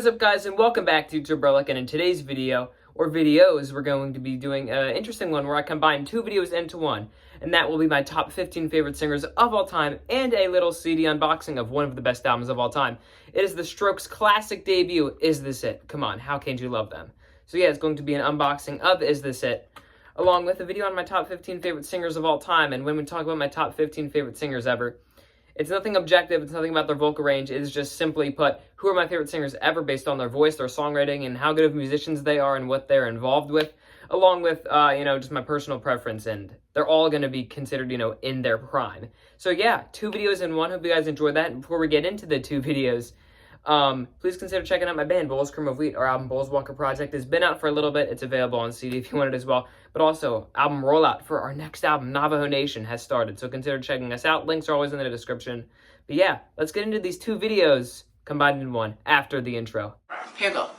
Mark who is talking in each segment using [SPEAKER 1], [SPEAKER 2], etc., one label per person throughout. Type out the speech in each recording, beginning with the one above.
[SPEAKER 1] What is up, guys, and welcome back to Tuberlic. And in today's video, or videos, we're going to be doing an interesting one where I combine two videos into one, and that will be my top 15 favorite singers of all time and a little CD unboxing of one of the best albums of all time. It is the Strokes' classic debut, Is This It? Come on, how can't you love them? So yeah, it's going to be an unboxing of Is This It, along with a video on my top 15 favorite singers of all time. And when we talk about my top 15 favorite singers ever, it's nothing objective, it's nothing about their vocal range, it is just simply put, who are my favorite singers ever based on their voice, their songwriting, and how good of musicians they are and what they're involved with, along with, just my personal preference, and they're all going to be considered, in their prime. So yeah, two videos in one, hope you guys enjoyed that. And before we get into the two videos, please consider checking out my band, Bowls Cream of Wheat. Our album, Bowls Walker Project, has been out for a little bit. It's available on CD if you want it as well. But also, album rollout for our next album, Navajo Nation, has started. So consider checking us out. Links are always in the description. But yeah, let's get into these two videos combined in one after the intro.
[SPEAKER 2] Here you go.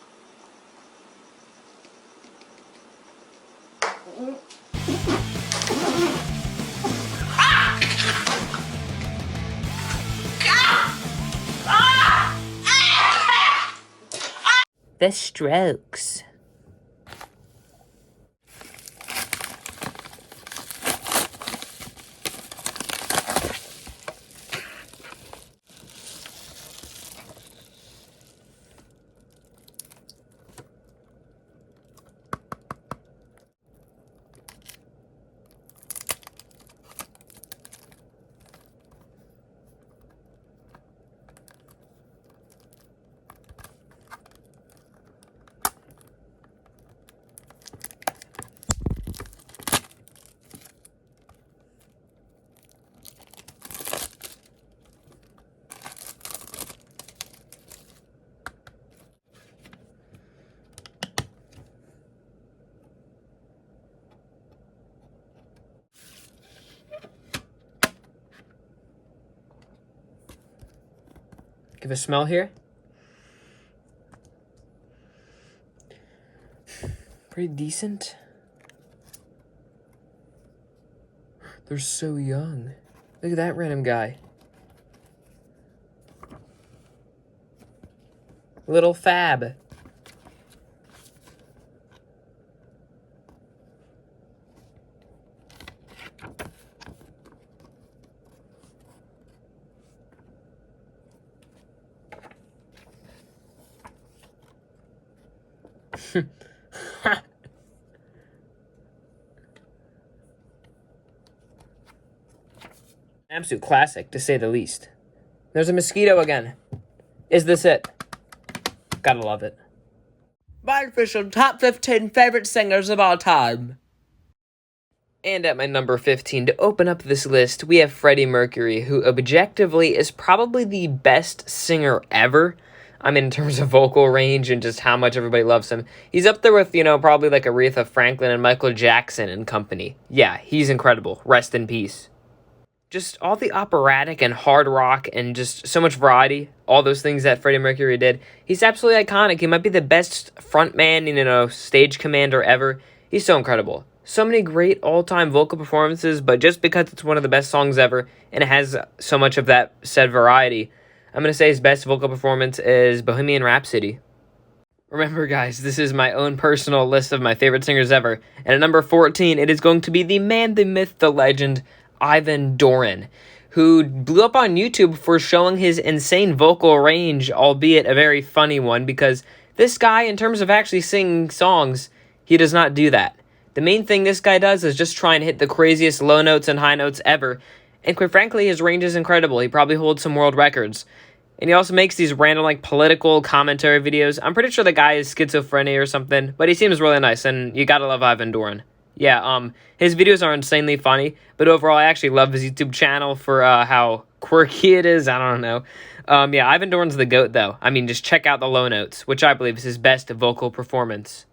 [SPEAKER 1] The Strokes. Give a smell here. Pretty decent. They're so young. Look at that random guy. Little Fab. Absolute classic, to say the least. There's a mosquito again. Is this it? Gotta love it.
[SPEAKER 2] My official top 15 favorite singers of all time.
[SPEAKER 1] And at my number 15, to open up this list, we have Freddie Mercury, who objectively is probably the best singer ever. I mean, in terms of vocal range and just how much everybody loves him. He's up there with, probably like Aretha Franklin and Michael Jackson and company. Yeah, he's incredible. Rest in peace. Just all the operatic and hard rock and just so much variety, all those things that Freddie Mercury did. He's absolutely iconic. He might be the best frontman, stage commander ever. He's so incredible. So many great all-time vocal performances, but just because it's one of the best songs ever and it has so much of that said variety, I'm going to say his best vocal performance is Bohemian Rhapsody. Remember, guys, this is my own personal list of my favorite singers ever. And at number 14, it is going to be the man, the myth, the legend, Ivan Dorin, who blew up on YouTube for showing his insane vocal range, albeit a very funny one, because this guy, in terms of actually singing songs, he does not do that. The main thing this guy does is just try and hit the craziest low notes and high notes ever. And quite frankly, his range is incredible. He probably holds some world records. And he also makes these random, political commentary videos. I'm pretty sure the guy is schizophrenia or something, but he seems really nice, and you gotta love Ivan Dorin. Yeah, his videos are insanely funny, but overall, I actually love his YouTube channel for, how quirky it is. I don't know. Yeah, Ivan Dorin's the GOAT, though. I mean, just check out the low notes, which I believe is his best vocal performance.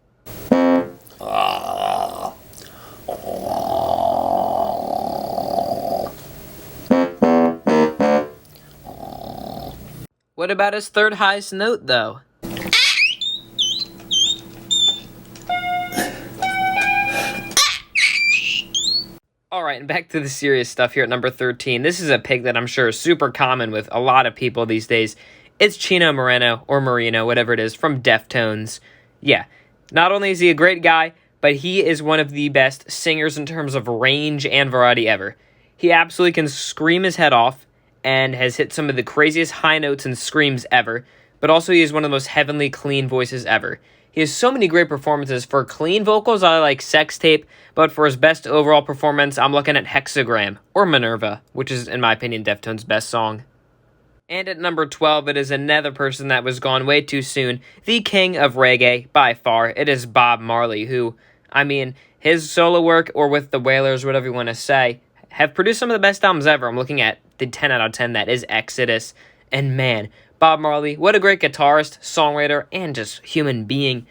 [SPEAKER 1] What about his third highest note, though? Alright, and back to the serious stuff here at number 13. This is a pick that I'm sure is super common with a lot of people these days. it's Chino Moreno, or Marino, whatever it is, from Deftones. Yeah, not only is he a great guy, but he is one of the best singers in terms of range and variety ever. He absolutely can scream his head off, and has hit some of the craziest high notes and screams ever, but also he has one of the most heavenly clean voices ever. He has so many great performances. For clean vocals, I like Sex Tape, but for his best overall performance, I'm looking at Hexagram, or Minerva, which is, in my opinion, Deftones' best song. And at number 12, it is another person that was gone way too soon, the king of reggae, by far. It is Bob Marley, who, I mean, his solo work, or with the Wailers, whatever you want to say, have produced some of the best albums ever. I'm looking at the 10 out of 10 that is Exodus, and man, Bob Marley, what a great guitarist, songwriter, and just human being.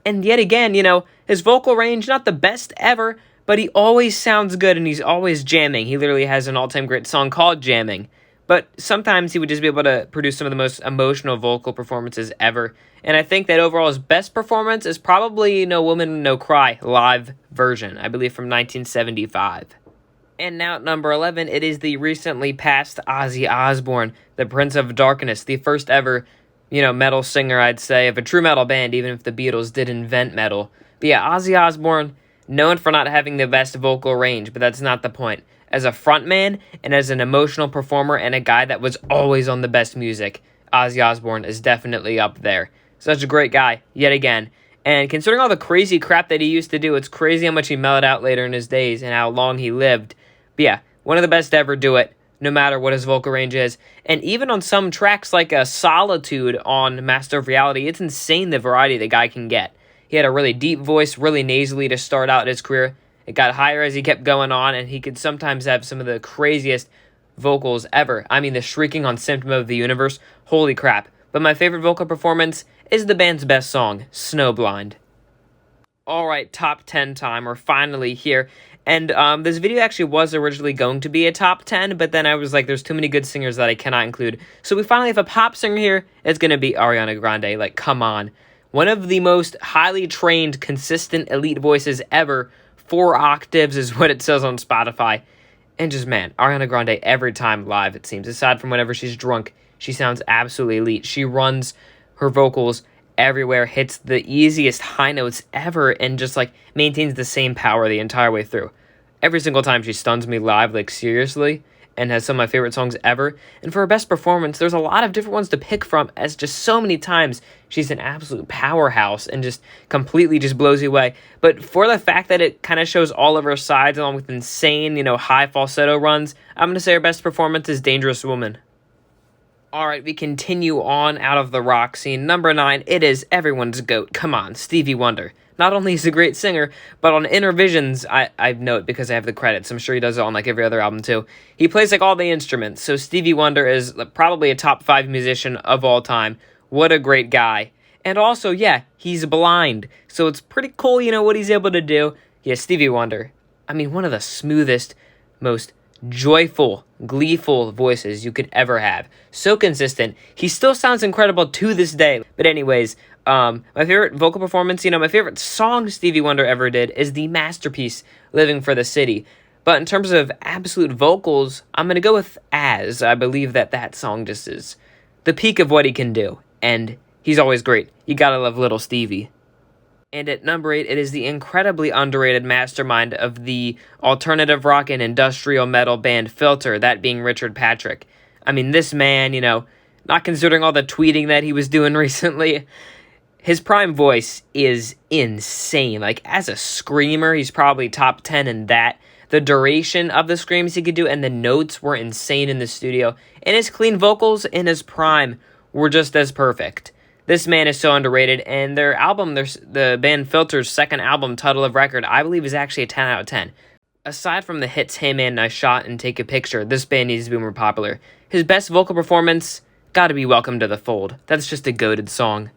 [SPEAKER 1] And yet again, his vocal range, not the best ever, but he always sounds good and he's always jamming. He literally has an all-time great song called Jamming. But sometimes he would just be able to produce some of the most emotional vocal performances ever. And I think that overall his best performance is probably No Woman, No Cry live version, I believe from 1975. And now at number 11, it is the recently passed Ozzy Osbourne, the Prince of Darkness, the first ever, metal singer, I'd say, of a true metal band, even if the Beatles did invent metal. But yeah, Ozzy Osbourne, known for not having the best vocal range, but that's not the point. As a frontman, and as an emotional performer, and a guy that was always on the best music, Ozzy Osbourne is definitely up there. Such a great guy, yet again. And considering all the crazy crap that he used to do, it's crazy how much he mellowed out later in his days, and how long he lived. But yeah, one of the best to ever do it, no matter what his vocal range is. And even on some tracks like Solitude on Master of Reality, it's insane the variety the guy can get. He had a really deep voice, really nasally to start out his career. It got higher as he kept going on, and he could sometimes have some of the craziest vocals ever. I mean, the shrieking on Symptom of the Universe, holy crap. But my favorite vocal performance is the band's best song, Snowblind. Alright, top 10 time, we're finally here. And this video actually was originally going to be a top 10, but then I was like, there's too many good singers that I cannot include. So we finally have a pop singer here. It's going to be Ariana Grande. Like, come on. One of the most highly trained, consistent, elite voices ever. 4 octaves is what it says on Spotify. And just, man, Ariana Grande every time live, it seems. Aside from whenever she's drunk, she sounds absolutely elite. She runs her vocals everywhere, hits the easiest high notes ever, and just maintains the same power the entire way through. Every single time she stuns me live, seriously, and has some of my favorite songs ever. And for her best performance, there's a lot of different ones to pick from, as just so many times she's an absolute powerhouse and just completely just blows you away. But for the fact that it kind of shows all of her sides along with insane, high falsetto runs, I'm going to say her best performance is Dangerous Woman. Alright, we continue on out of the rock scene. Number 9, it is everyone's GOAT. Come on, Stevie Wonder. Not only is he a great singer, but on Intervisions, I know it because I have the credits. I'm sure he does it on every other album too. He plays all the instruments, so Stevie Wonder is probably a top 5 musician of all time. What a great guy. And also, yeah, he's blind, so it's pretty cool, what he's able to do. Yeah, Stevie Wonder. I mean, one of the smoothest, most joyful, gleeful voices you could ever have. So consistent. He still sounds incredible to this day. But anyways, my favorite vocal performance, my favorite song Stevie Wonder ever did is the masterpiece, Living for the City. But in terms of absolute vocals, I'm going to go with As. I believe that song just is the peak of what he can do. And he's always great. You gotta love little Stevie. And at number 8, it is the incredibly underrated mastermind of the alternative rock and industrial metal band Filter, that being Richard Patrick. I mean, this man, not considering all the tweeting that he was doing recently, his prime voice is insane. As a screamer, he's probably top 10 in that. The duration of the screams he could do and the notes were insane in the studio. And his clean vocals in his prime were just as perfect. This man is so underrated, and their album, the band Filter's second album, Title of Record, I believe is actually a 10 out of 10. Aside from the hits Hey Man, Nice Shot, and Take a Picture, this band needs to be more popular. His best vocal performance, gotta be Welcome to the Fold. That's just a goated song.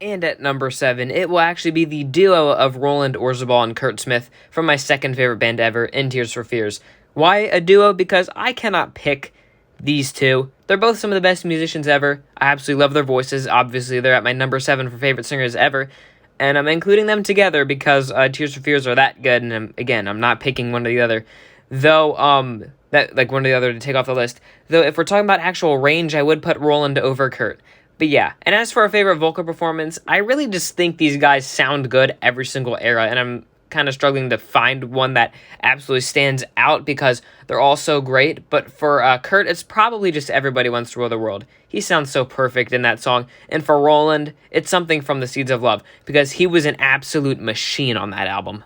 [SPEAKER 1] And at number 7, it will actually be the duo of Roland Orzabal and Kurt Smith from my second favorite band ever, In Tears for Fears. Why a duo? Because I cannot pick these two. They're both some of the best musicians ever. I absolutely love their voices. Obviously, they're at my number 7 for favorite singers ever. And I'm including them together because Tears for Fears are that good. And I'm not picking one or the other. Though, one or the other to take off the list. Though, if we're talking about actual range, I would put Roland over Kurt. But yeah, and as for a favorite vocal performance, I really just think these guys sound good every single era, and I'm kind of struggling to find one that absolutely stands out because they're all so great. But for Kurt, it's probably just Everybody Wants to Rule the World. He sounds so perfect in that song. And for Roland, it's something from The Seeds of Love because he was an absolute machine on that album.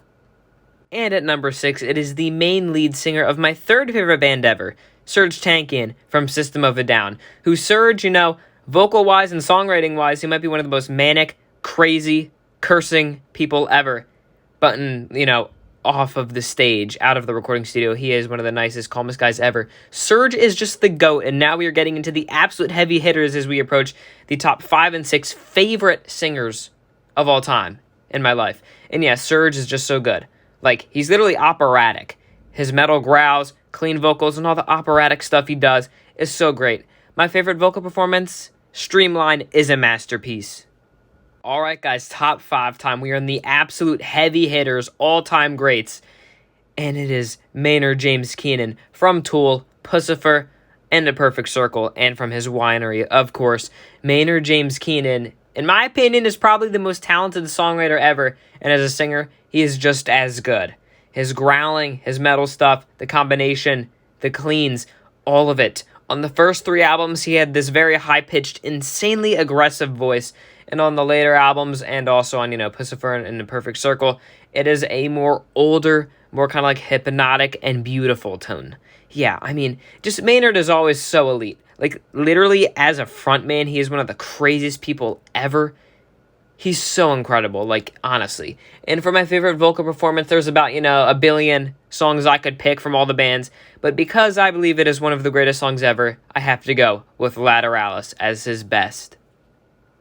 [SPEAKER 1] And at number 6, it is the main lead singer of my third favorite band ever, Serj Tankian from System of a Down, who Serj, vocal-wise and songwriting-wise, he might be one of the most manic, crazy, cursing people ever. But, off of the stage, out of the recording studio, he is one of the nicest, calmest guys ever. Serj is just the GOAT, and now we are getting into the absolute heavy hitters as we approach the top 5 and 6 favorite singers of all time in my life. And yeah, Serj is just so good. Like, he's literally operatic. His metal growls, clean vocals, and all the operatic stuff he does is so great. My favorite vocal performance, Streamline, is a masterpiece. Alright guys, top 5 time. We are in the absolute heavy hitters, all-time greats. And it is Maynard James Keenan from Tool, Pussifer, and A Perfect Circle, and from his winery, of course. Maynard James Keenan, in my opinion, is probably the most talented songwriter ever, and as a singer, he is just as good. His growling, his metal stuff, the combination, the cleans, all of it. On the first 3 albums, he had this very high-pitched, insanely aggressive voice, and on the later albums, and also on, Pussifer and The Perfect Circle, it is a more older, more kind of like hypnotic and beautiful tone. Yeah, just Maynard is always so elite. Like, literally, as a frontman, he is one of the craziest people ever. He's so incredible, like, honestly. And for my favorite vocal performance, there's about, a billion songs I could pick from all the bands. But because I believe it is one of the greatest songs ever, I have to go with Lateralis as his best.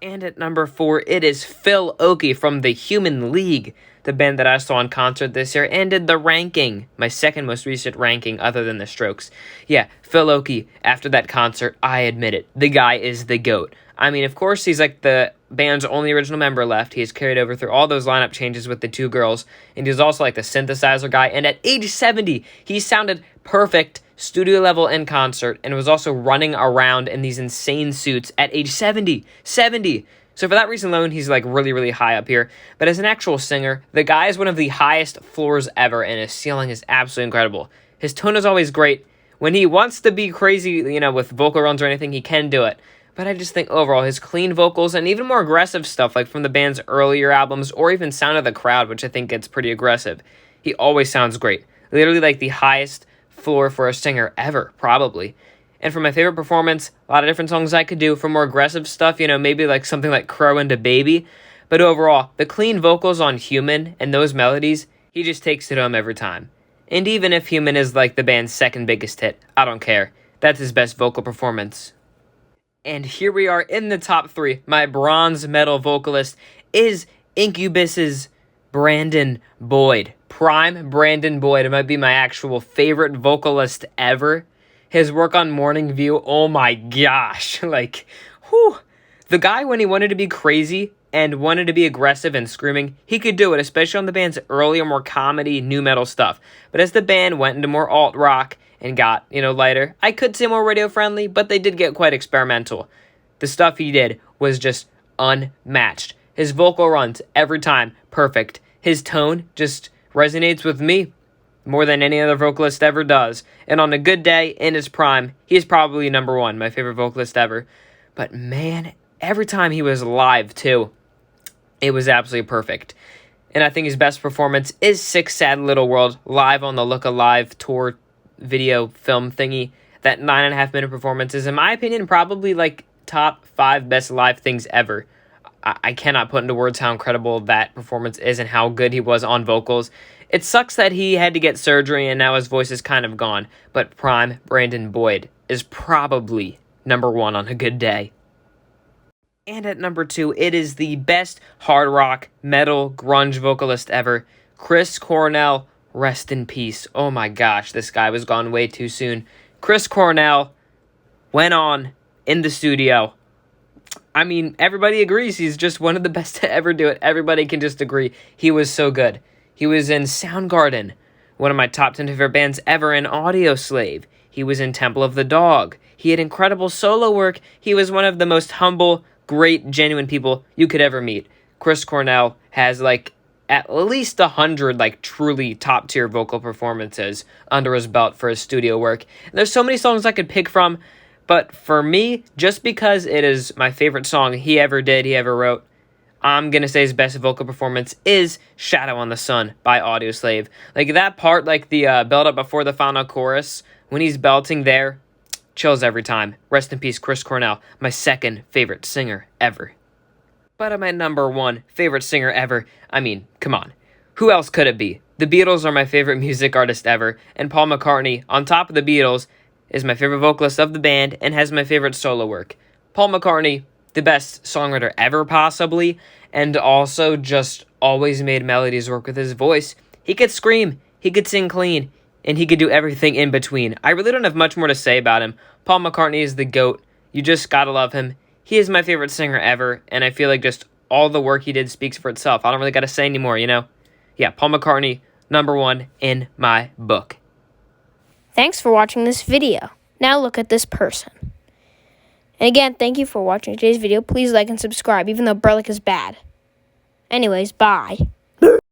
[SPEAKER 1] And at number 4, it is Phil Oakey from The Human League, the band that I saw in concert this year, and did the ranking, my second most recent ranking other than The Strokes. Yeah, Phil Oakey, after that concert, I admit it, the guy is the GOAT. Of course, he's like the band's only original member left. He has carried over through all those lineup changes with the 2 girls, and he's also like the synthesizer guy, and at age 70, he sounded perfect, studio level in concert, and was also running around in these insane suits at age 70. So for that reason alone, he's like really, really high up here. But as an actual singer, the guy is one of the highest floors ever, and his ceiling is absolutely incredible. His tone is always great. When he wants to be crazy, with vocal runs or anything, he can do it. But I just think overall, his clean vocals and even more aggressive stuff, like from the band's earlier albums, or even Sound of the Crowd, which I think gets pretty aggressive, he always sounds great. Literally like the highest floor for a singer ever, probably. And for my favorite performance, a lot of different songs I could do. For more aggressive stuff, maybe like something like Crow and a Baby. But overall, the clean vocals on Human and those melodies, he just takes it home every time. And even if Human is like the band's second biggest hit, I don't care. That's his best vocal performance. And here we are in the top 3. My bronze medal vocalist is Incubus's Brandon Boyd. Prime Brandon Boyd. It might be my actual favorite vocalist ever. His work on Morning View, oh my gosh. The guy, when he wanted to be crazy and wanted to be aggressive and screaming, he could do it, especially on the band's earlier, more comedy, nu metal stuff. But as the band went into more alt rock and got, lighter, I could say more radio friendly, but they did get quite experimental. The stuff he did was just unmatched. His vocal runs, every time, perfect. His tone just resonates with me more than any other vocalist ever does. And on a good day, in his prime, he's probably number 1, my favorite vocalist ever. But man, every time he was live, too, it was absolutely perfect. And I think his best performance is Sick Sad Little World, live on the Look Alive tour video film thingy. That 9.5-minute performance is, in my opinion, probably like top 5 best live things ever. I cannot put into words how incredible that performance is and how good he was on vocals. It sucks that he had to get surgery and now his voice is kind of gone, but prime Brandon Boyd is probably number 1 on a good day. And at number 2, it is the best hard rock, metal, grunge vocalist ever, Chris Cornell. Rest in peace. Oh my gosh, this guy was gone way too soon. Chris Cornell went on in the studio. Everybody agrees he's just one of the best to ever do it. Everybody can just agree. He was so good. He was in Soundgarden, one of my top 10 favorite bands ever, in Audioslave. He was in Temple of the Dog. He had incredible solo work. He was one of the most humble, great, genuine people you could ever meet. Chris Cornell has, like, at least 100, like, truly top-tier vocal performances under his belt for his studio work. And there's so many songs I could pick from, but for me, just because it is my favorite song he ever wrote, I'm going to say his best vocal performance is Shadow on the Sun by Audioslave. Like, that part, like, the build-up before the final chorus, when he's belting there, chills every time. Rest in peace, Chris Cornell, my second favorite singer ever. But at my number 1 favorite singer ever, I mean, come on. Who else could it be? The Beatles are my favorite music artist ever, and Paul McCartney, on top of the Beatles, is my favorite vocalist of the band and has my favorite solo work. Paul McCartney, the best songwriter ever, possibly, and also just always made melodies work with his voice. He could scream, he could sing clean, and he could do everything in between. I really don't have much more to say about him. Paul McCartney is the GOAT. You just gotta love him. He is my favorite singer ever, and I feel like just all the work he did speaks for itself. I don't really gotta say anymore, you know? Yeah, Paul McCartney, number 1 in my book.
[SPEAKER 3] Thanks for watching this video. Now look at this person. And again, thank you for watching today's video. Please like and subscribe, even though Burlick is bad. Anyways, bye.